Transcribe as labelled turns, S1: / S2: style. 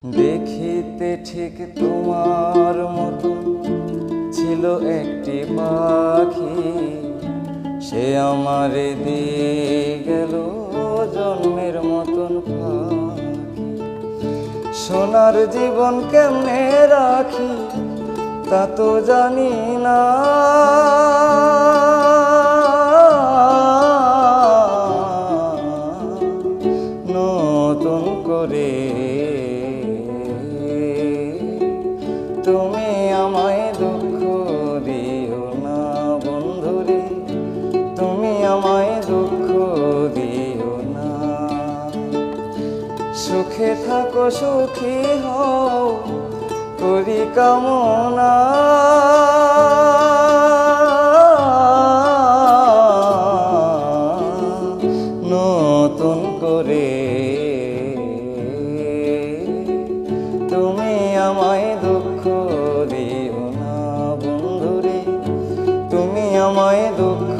S1: দেখিতে ঠিক তোমার মতো ছিল একটি পাখি, সে আমারে দিয়ে গেল জন্মের মতন পাখি। সোনার জীবন কেমনে রাখি তা তো জানি না, নতুন করে তুমি আমায় দুঃখ দিও না বন্ধুরে, তুমি আমায় দুঃখ দিও না। সুখে থাকো সুখী হও করি কামনা, নতুন করে তুমি আমায় দুঃখ দিও না বন্ধুরে, তুমি আমায় দুঃখ